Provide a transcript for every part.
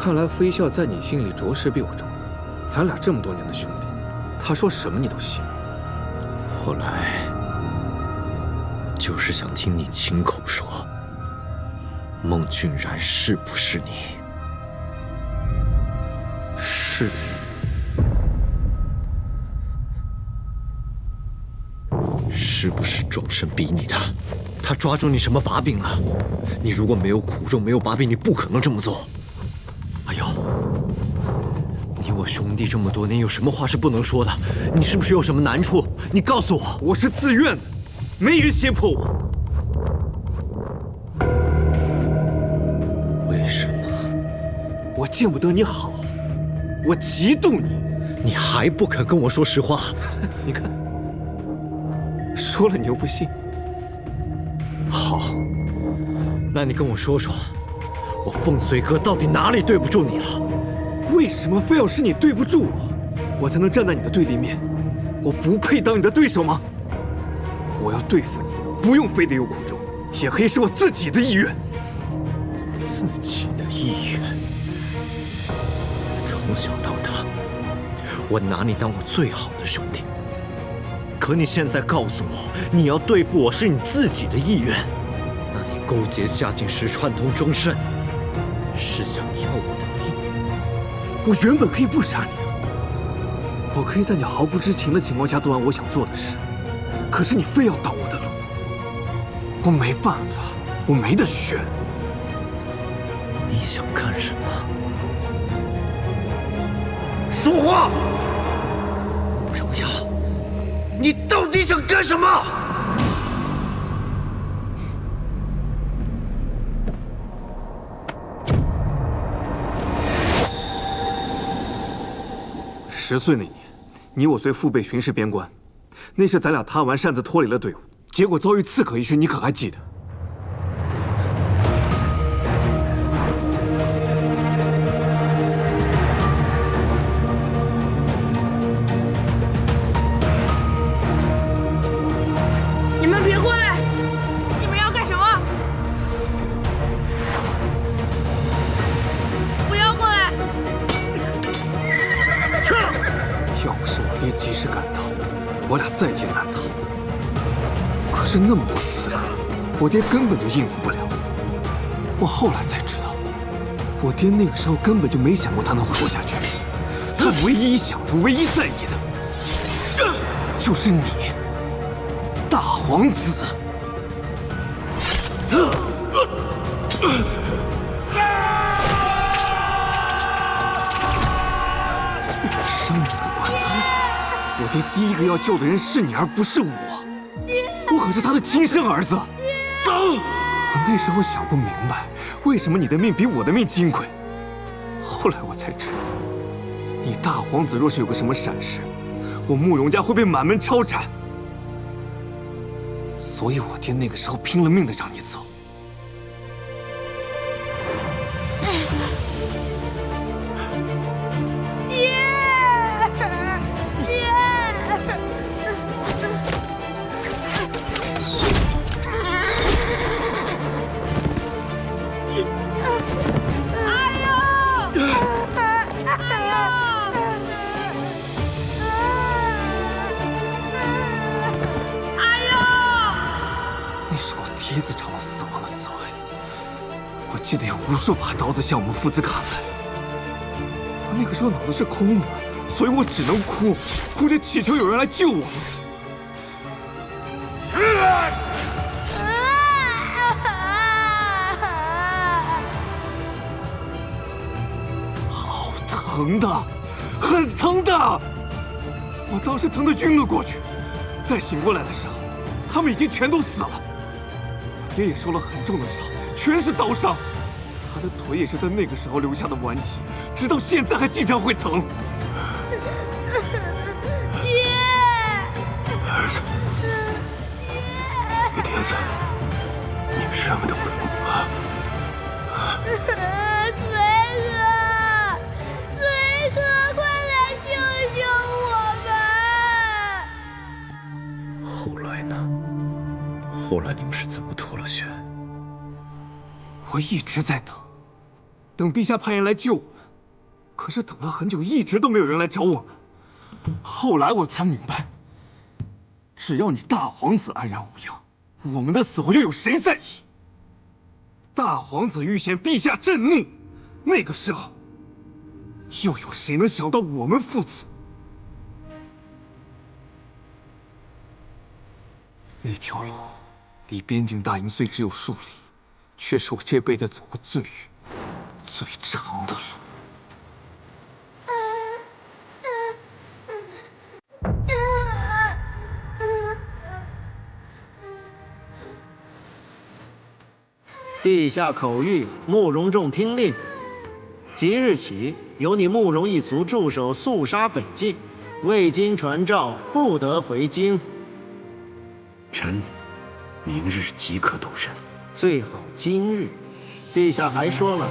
看来飞啸在你心里着实比我重要。咱俩这么多年的兄弟，他说什么你都信。后来就是想听你亲口说，孟俊然是不是你？是。是不是庄生逼你的？他抓住你什么把柄了？你如果没有苦衷，没有把柄，你不可能这么做。阿瑶，你我兄弟这么多年，有什么话是不能说的？你是不是有什么难处？你告诉我。我是自愿的，没人胁迫我。为什么？我见不得你好，我嫉妒你。你还不肯跟我说实话？你看，说了你又不信。好，那你跟我说说，我凤随哥到底哪里对不住你了？为什么非要是你对不住我，我才能站在你的对立面？我不配当你的对手吗？我要对付你，不用非得有苦衷，也可以是我自己的意愿。自己的意愿？从小到大，我拿你当我最好的兄弟。可你现在告诉我，你要对付我是你自己的意愿，那你勾结夏景时串通钟慎，是想要我的命？我原本可以不杀你的，我可以在你毫不知情的情况下做完我想做的事，可是你非要挡我的路，我没办法，我没得选。你想干什么？说话！慕容雅，你到底想干什么？10岁那年，你我随父辈巡视边关，那是咱俩贪玩擅自脱离了队伍，结果遭遇刺客一事，你可还记得？你们别过来！你们要干什么？不要过来！撤！要不是我爹及时赶到，我俩在劫难逃。可是那么多刺客，我爹根本就应付不了。我后来才知道，我爹那个时候根本就没想过他能活下去。他唯一想的、唯一在意的，就是你，大皇子。生死关头，我爹第一个要救的人是你，而不是我。我可是他的亲生儿子。走！我那时候想不明白，为什么你的命比我的命金贵。后来我才知道，你大皇子若是有个什么闪失，我慕容家会被满门抄斩。所以我爹那个时候拼了命的让你走。记得有无数把刀子向我们父子砍来，我那个时候脑子是空的，所以我只能哭，哭着祈求有人来救我们。好疼的，很疼的，我当时疼得晕了过去。再醒过来的时候，他们已经全都死了。我爹也受了很重的伤，全是刀伤。他的腿也是在那个时候留下的顽疾，直到现在还经常会疼。爹，儿子，你爹在，你什么都不用怕。随哥，快来救救我们！后来呢？后来你们是怎么脱了险？我一直在等，等陛下派人来救我们，可是等了很久，一直都没有人来找我们。后来我才明白，只要你大皇子安然无恙，我们的死活又有谁在意？大皇子遇见陛下震怒，那个时候，又有谁能想到我们父子？那条路离边境大营虽只有数里，却是我这辈子走过最远、最长的路。陛下口谕，慕容众听令：即日起，由你慕容一族驻守肃杀北境，未经传召，不得回京。臣明日即可动身。最好今日。陛下还说了，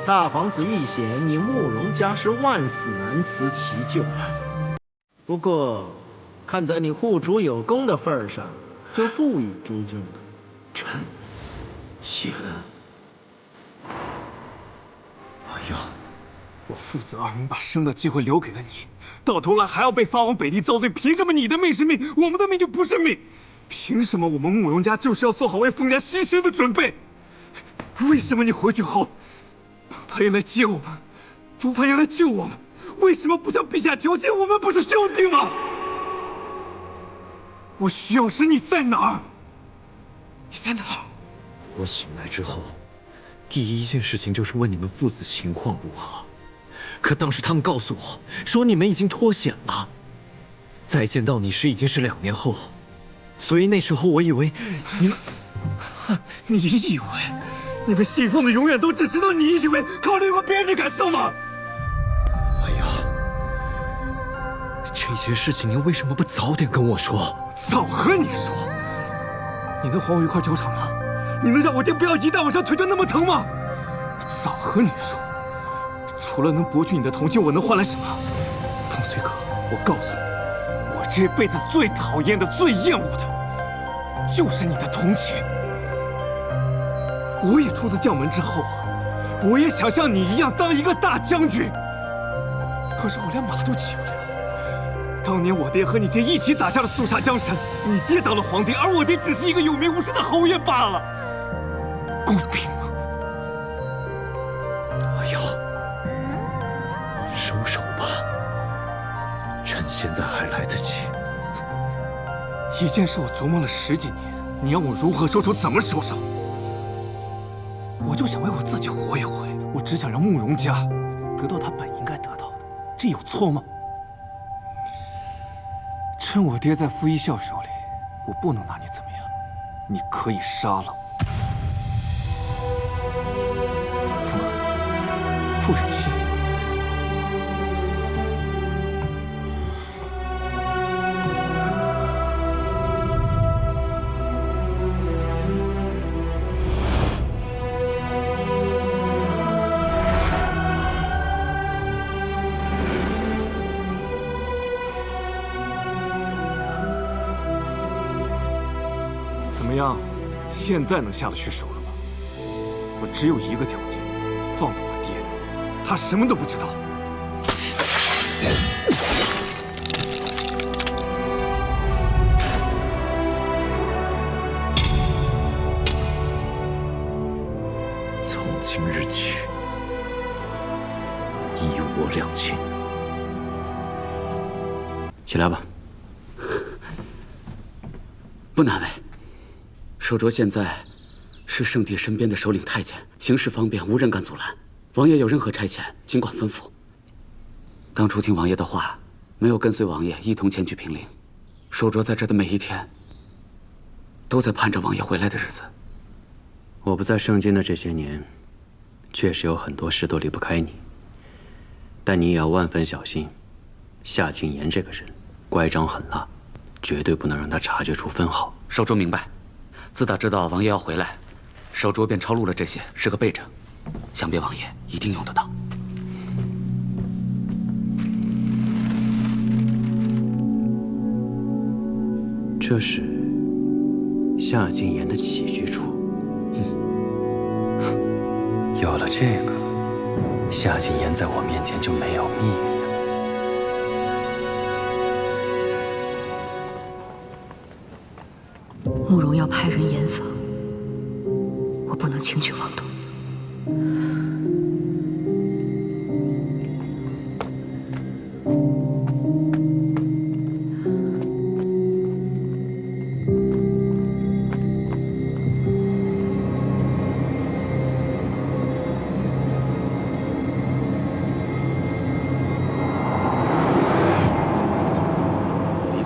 大皇子遇险，你慕容家是万死难辞其咎。不过，看在你护主有功的份上，就不予诛救了。臣谢恩。王爷，我父子二人把生的机会留给了你，到头来还要被发往北地遭罪，凭什么你的命是命，我们的命就不是命？凭什么我们慕容家就是要做好为封家牺牲的准备？为什么你回去后不派人来接我们，不派人来救我们？为什么不向陛下求情？我们不是兄弟吗？我需要时你在哪儿？你在哪儿？我醒来之后，第一件事情就是问你们父子情况如何。可当时他们告诉我说你们已经脱险了，再见到你时已经是2年后，所以那时候我以为你们，你以为你们信奉的永远都只知道你以为，考虑过别人的感受吗？哎呀，这些事情您为什么不早点跟我说？早和你说，你能还我一块脚掌吗？你能让我爹不要一大晚上腿就那么疼吗？早和你说，除了能博取你的同情，我能换来什么？风随哥，我告诉你，我这辈子最讨厌的、最厌恶的，就是你的同情。我也出自将门之后啊，我也想像你一样当一个大将军，可是我连马都骑不了。当年我爹和你爹一起打下了肃杀江山，你爹当了皇帝，而我爹只是一个有名无实的侯爷罢了，公平吗？哎呀，收手吧，趁现在还来得及。一件事我琢磨了10几年，你让我如何收手，怎么收手？我就想为我自己活一回，我只想让慕容家得到他本应该得到的，这有错吗？趁我爹在傅一笑手里，我不能拿你怎么样，你可以杀了我。怎么不忍心？怎么样，现在能下得去手了吗？我只有一个条件，放了我爹，他什么都不知道。从今日起，你我两清。起来吧。不难为。守拙现在是圣帝身边的首领太监，行事方便，无人敢阻拦。王爷有任何差遣，尽管吩咐。当初听王爷的话，没有跟随王爷一同前去平陵。守拙在这的每一天，都在盼着王爷回来的日子。我不在圣经的这些年，确实有很多事都离不开你。但你也要万分小心，夏敬言这个人乖张狠辣，绝对不能让他察觉出分毫。守拙明白。自打知道王爷要回来，守拙便抄录了这些，是个备证。想必王爷一定用得到。这是夏敬言的起居处。有了这个，夏谨言在我面前就没有秘密了。慕容要派人严防，我不能轻举妄动。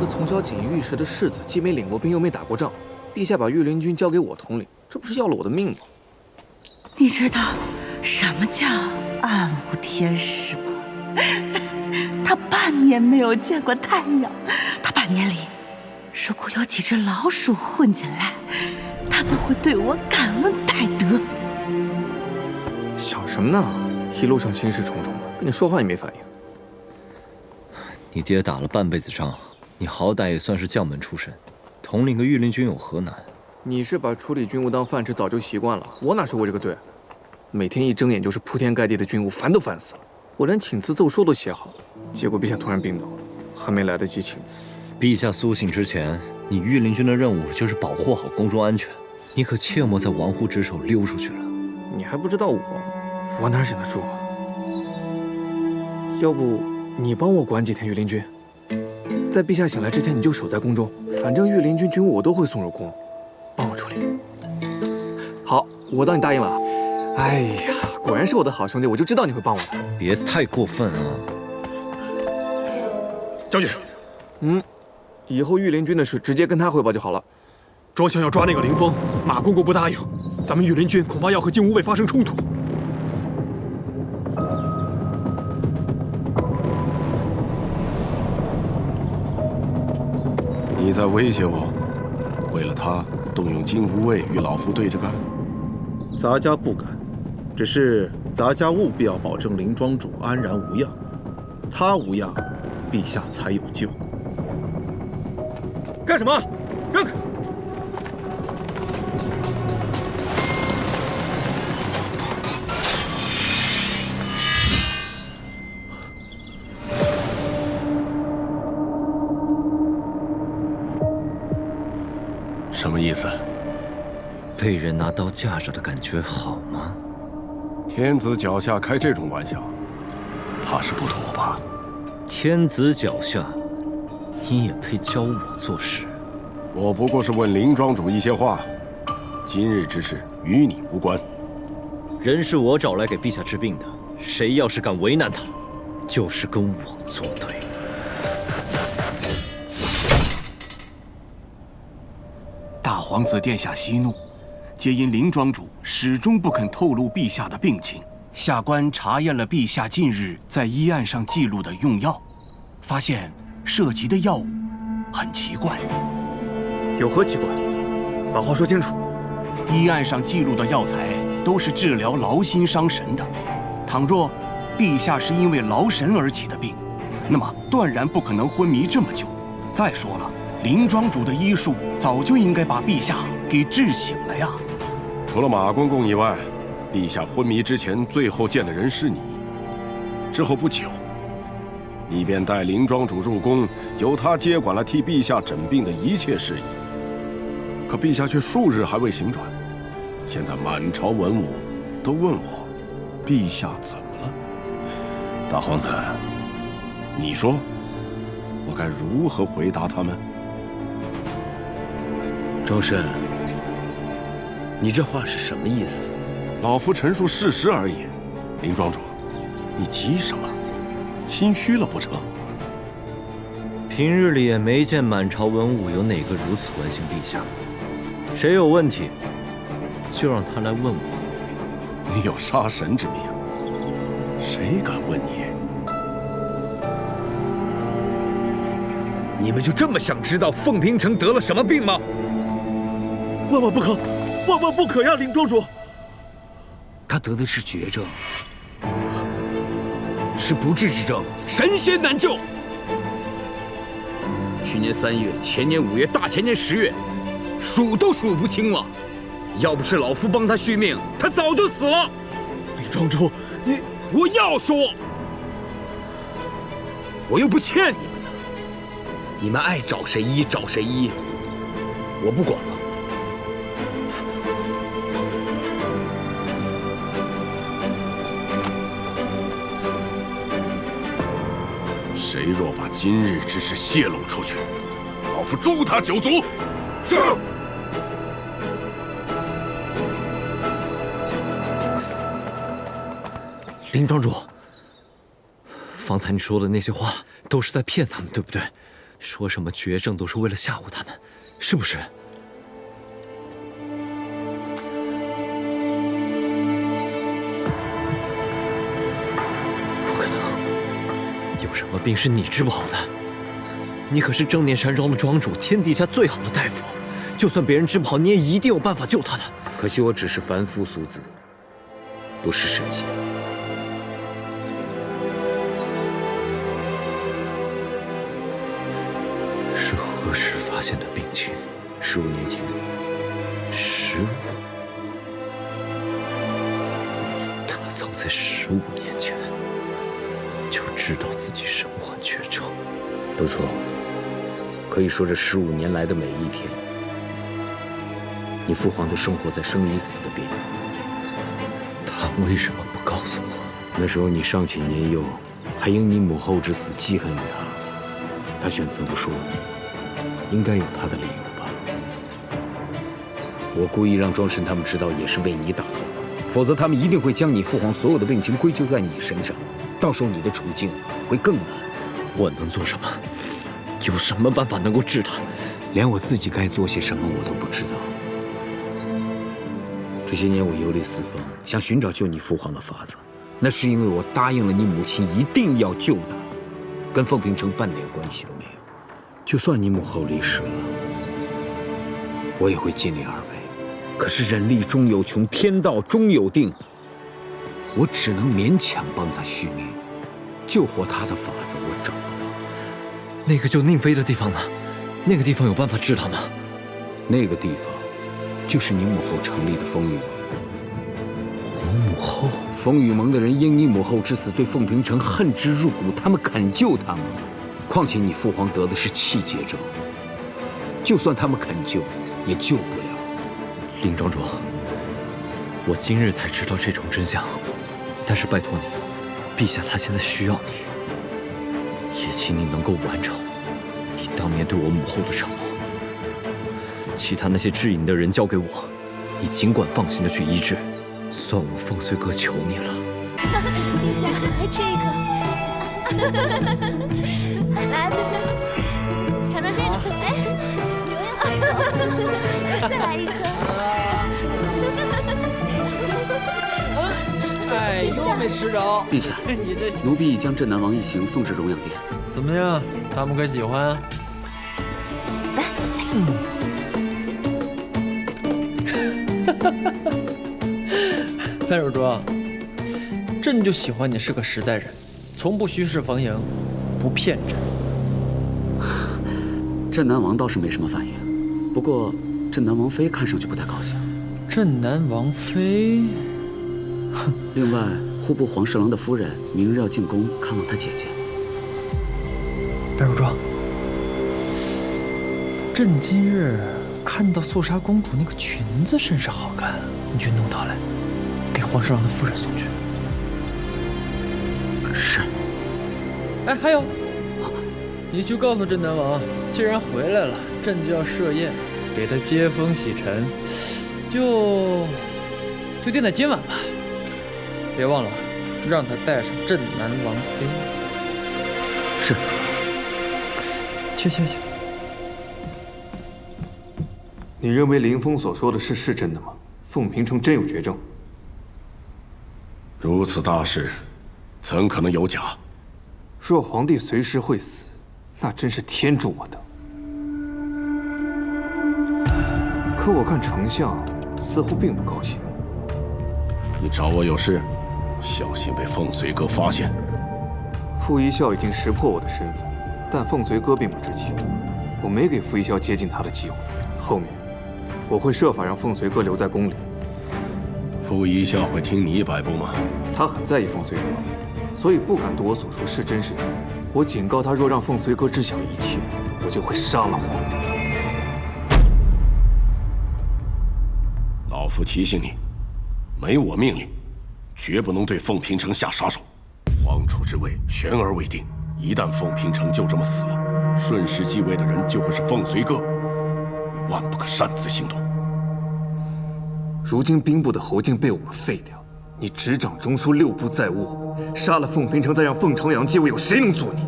从小锦衣玉食的世子，既没领过兵，又没打过仗，陛下把御林军交给我统领，这不是要了我的命吗？你知道什么叫暗无天日吗？他半年没有见过太阳，他半年里，如果有几只老鼠混进来，他都会对我感恩戴德。想什么呢？一路上心事重重的，跟你说话也没反应。你爹打了半辈子仗。你好歹也算是将门出身，统领个御林军有何难？你是把处理军务当饭吃，早就习惯了。我哪受过这个罪？每天一睁眼就是铺天盖地的军务，烦都烦死了。我连请辞奏书都写好了，结果陛下突然病倒了，还没来得及请辞。陛下苏醒之前，你御林军的任务就是保护好宫中安全，你可切莫在玩忽职守溜出去了。你还不知道我哪忍得住啊？要不你帮我管几天御林军？在陛下醒来之前，你就守在宫中，反正御林军军务我都会送入宫，帮我处理。好，我当你答应了。哎呀，果然是我的好兄弟，我就知道你会帮我的。别太过分啊，将军。以后御林军的事直接跟他汇报就好了。庄相要抓那个林峰，马公公不答应，咱们御林军恐怕要和金吾卫发生冲突。你在威胁我？为了他动用金吾卫与老夫对着干？咱家不敢，只是咱家务必要保证林庄主安然无恙。他无恙，陛下才有救。干什么？让开！什么意思？被人拿刀架着的感觉好吗？天子脚下开这种玩笑，怕是不妥吧？天子脚下，你也配教我做事？我不过是问林庄主一些话，今日之事与你无关。人是我找来给陛下治病的，谁要是敢为难他，就是跟我作对。大皇子殿下息怒，皆因林庄主始终不肯透露陛下的病情。下官查验了陛下近日在医案上记录的用药，发现涉及的药物很奇怪。有何奇怪？把话说清楚。医案上记录的药材都是治疗劳心伤神的，倘若陛下是因为劳神而起的病，那么断然不可能昏迷这么久。再说了，林庄主的医术早就应该把陛下给治醒了呀。除了马公公以外，陛下昏迷之前最后见的人是你。之后不久，你便带林庄主入宫，由他接管了替陛下诊病的一切事宜。可陛下却数日还未醒转，现在满朝文武都问我，陛下怎么了？大皇子，你说，我该如何回答他们？周慎，你这话是什么意思？老夫陈述事实而已。林庄主，你急什么？心虚了不成？平日里也没见满朝文武有哪个如此关心陛下。谁有问题，就让他来问我。你有杀神之命，谁敢问你？你们就这么想知道凤平城得了什么病吗？万万不可，万万不可呀！林庄主，他得的是绝症，是不治之症，神仙难救。去年3月，前年5月，大前年10月，数都数不清了。要不是老夫帮他续命，他早就死了。林庄主，我要说，我又不欠你们的，你们爱找谁医找谁医，我不管了。谁若把今日之事泄露出去，老夫诛他九族。是。林庄主，方才你说的那些话都是在骗他们，对不对？说什么绝症都是为了吓唬他们，是不是？不可能，有什么病是你治不好的？你可是正念山庄的庄主，天底下最好的大夫，就算别人治不好，你也一定有办法救他的。可惜我只是凡夫俗子，不是神仙。是何时发现的病情？15年前。15？他早在15年前就知道自己身患绝症。不错，可以说这15年来的每一天，你父皇都生活在生与死的边缘。他为什么不告诉我？那时候你尚且年幼，还因你母后之死记恨于他，他选择不说，应该有他的理由吧？我故意让庄神他们知道，也是为你打算，否则他们一定会将你父皇所有的病情归咎在你身上，到时候你的处境会更难。我能做什么？有什么办法能够治他？连我自己该做些什么我都不知道。这些年我游历四方，想寻找救你父皇的法子，那是因为我答应了你母亲一定要救他，跟凤平城半点关系都没有。就算你母后离世了，我也会尽力而为。可是人力终有穷，天道终有定，我只能勉强帮他续命，救活他的法子我找不到。那个救宁妃的地方呢？那个地方有办法治他吗？那个地方就是你母后成立的风雨盟。我母后？风雨盟的人因你母后之死对凤平城恨之入骨，他们肯救他吗？况且你父皇得的是气结症，就算他们肯救，也救不了。林庄主，我今日才知道这种真相，但是拜托你，陛下他现在需要你，也请你能够完成你当年对我母后的承诺。其他那些治饮的人交给我，你尽管放心的去医治，算我凤随哥求你了。陛下，来吃一颗。来，陛下，尝尝这个。哎，再来一颗。哎，又没吃着。陛下，奴婢已将镇南王一行送至荣阳殿。怎么样？他们可喜欢？来。范守庄，朕就喜欢你是个实在人，从不虚饰逢迎，不骗朕。镇南王倒是没什么反应，不过镇南王妃看上去不太高兴。镇南王妃，哼。另外，户部皇侍郎的夫人明日要进宫看望她姐姐。范守庄，朕今日看到肃杀公主那个裙子甚是好看，你去弄它来，给皇侍郎的夫人送去。是。哎，还有，你去告诉镇南王，既然回来了，朕就要设宴，给他接风洗尘，就定在今晚吧。别忘了，让他带上镇南王妃。是。去。你认为林峰所说的是真的吗？凤平城真有绝症？如此大事，怎可能有假？若皇帝随时会死，那真是天助我等。可我看丞相似乎并不高兴。你找我有事？小心被凤随哥发现。傅一笑已经识破我的身份，但凤随哥并不知情。我没给傅一笑接近他的机会。后面，我会设法让凤随哥留在宫里。傅一笑会听你摆布吗？他很在意凤随哥，所以不敢对我所说是真是假。我警告他，若让凤随哥知晓一切，我就会杀了皇帝。老夫提醒你，没我命令，绝不能对凤平城下杀手。皇储之位悬而未定，一旦凤平城就这么死了，顺势继位的人就会是凤随哥。你万不可擅自行动。如今兵部的侯敬被我们废掉，你执掌中书6部在握，杀了凤平城，再让凤朝阳继位，有谁能阻你？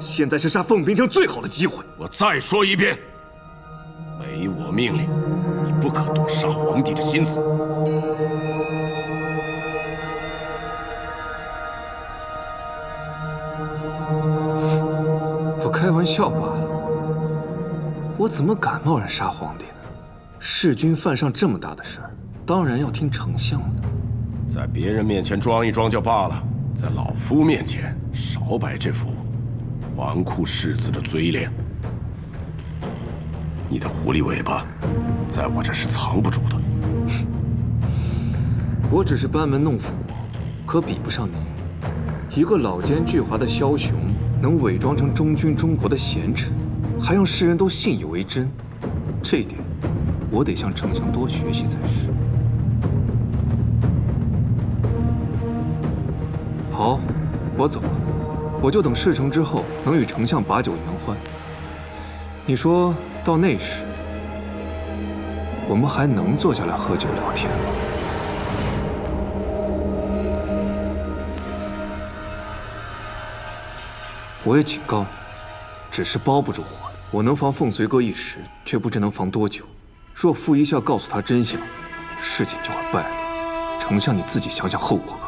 现在是杀凤平城最好的机会。我再说一遍，没我命令，你不可动杀皇帝的心思。我开玩笑罢了，我怎么敢贸然杀皇帝呢？弑君犯上这么大的事儿，当然要听丞相的。在别人面前装一装就罢了，在老夫面前少摆这副纨绔世子的嘴脸。你的狐狸尾巴，在我这是藏不住的。我只是班门弄斧，可比不上你。一个老奸巨猾的枭雄，能伪装成忠君忠国的贤臣，还让世人都信以为真，这一点，我得向丞相多学习才是。好，我走了，我就等事成之后能与丞相把酒言欢。你说到那时，我们还能坐下来喝酒聊天吗？我也警告你，只是包不住火的。我能防凤随哥一时，却不知能防多久。若傅一笑告诉他真相，事情就会败了。丞相，你自己想想后果吧。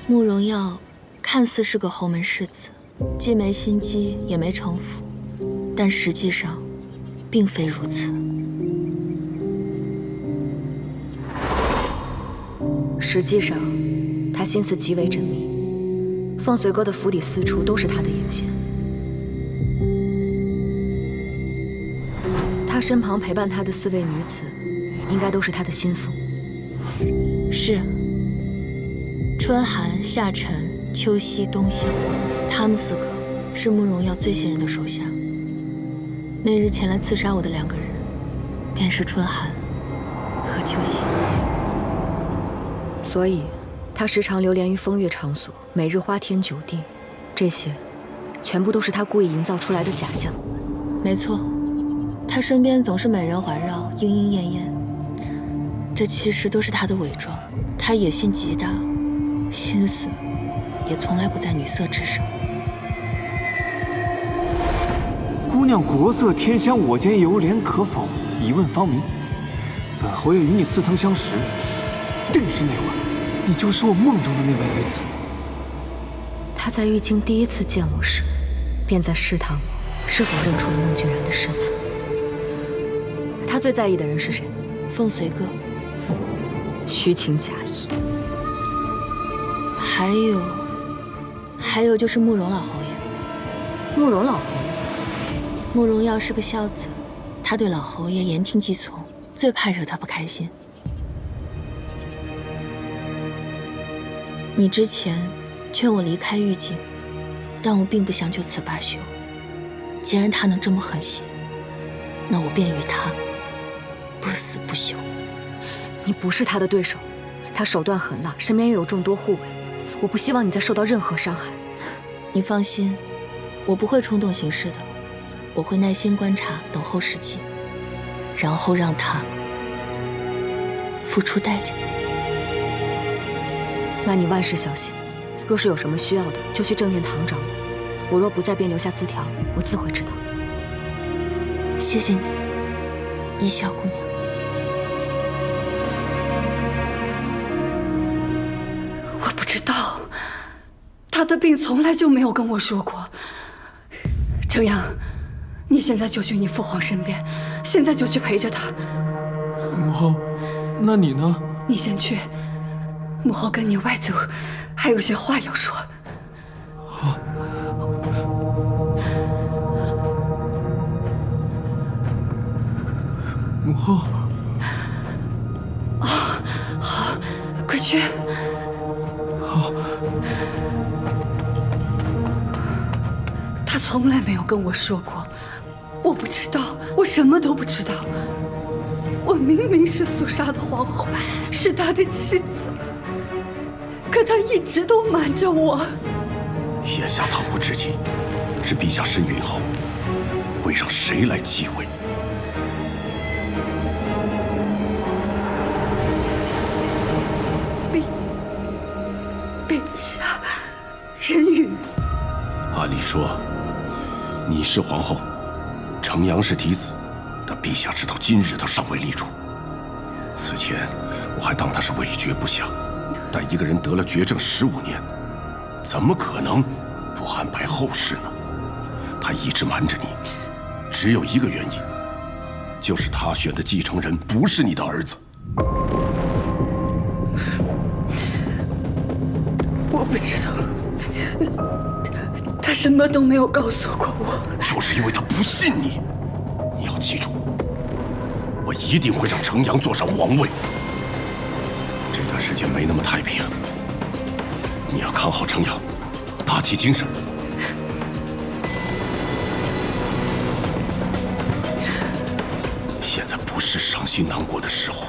慕容耀看似是个侯门世子，既没心机，也没城府，但实际上并非如此。实际上，他心思极为缜密，凤随哥的府邸四处都是他的眼线。他身旁陪伴他的4位女子，应该都是他的心腹。是。春寒、夏晨、秋夕、冬夏，他们4个是慕容耀最信任的手下。那日前来刺杀我的2个人，便是春寒和秋夕。所以，他时常流连于风月场所，每日花天酒地，这些，全部都是他故意营造出来的假象。没错，他身边总是美人环绕，莺莺燕燕，这其实都是他的伪装。他野心极大。心思也从来不在女色之上。姑娘国色天香，我间犹怜，可否一问方明？本侯爷与你似曾相识，定是那位，你就是我梦中的那位女子。他在玉京第一次见我时，便在试探我是否认出了孟俊然的身份。他最在意的人是谁？凤随哥。虚情假意。还有就是慕容老侯爷。慕容老侯爷，慕容耀是个孝子，他对老侯爷言听计从，最怕惹他不开心。你之前劝我离开玉京，但我并不想就此罢休。既然他能这么狠心，那我便与他不死不休。你不是他的对手，他手段狠辣，身边又有众多护卫。我不希望你再受到任何伤害。你放心，我不会冲动行事的，我会耐心观察，等候时机，然后让他付出代价。那你万事小心，若是有什么需要的，就去正殿堂找我。我若不在，便留下字条，我自会知道。谢谢你，一笑姑娘。我不知道，他的病从来就没有跟我说过。程阳，你现在就去你父皇身边，现在就去陪着他。母后，那你呢？你先去，母后跟你外祖还有些话要说。好。母后。啊，好，快去。好。他从来没有跟我说过，我不知道，我什么都不知道。我明明是肃杀的皇后，是他的妻子，可他一直都瞒着我。眼下当务之急是陛下身孕后会让谁来继位？陛下，人孕。按理说，你是皇后，程阳是嫡子，但陛下直到今日都尚未立储。此前我还当他是味觉不详，但一个人得了绝症15年，怎么可能不安排后事呢？他一直瞒着你，只有一个原因，就是他选的继承人不是你的儿子。我不知道。他什么都没有告诉过我，就是因为他不信你。你要记住，我一定会让程阳坐上皇位。这段时间没那么太平，你要看好程阳，打起精神。现在不是伤心难过的时候。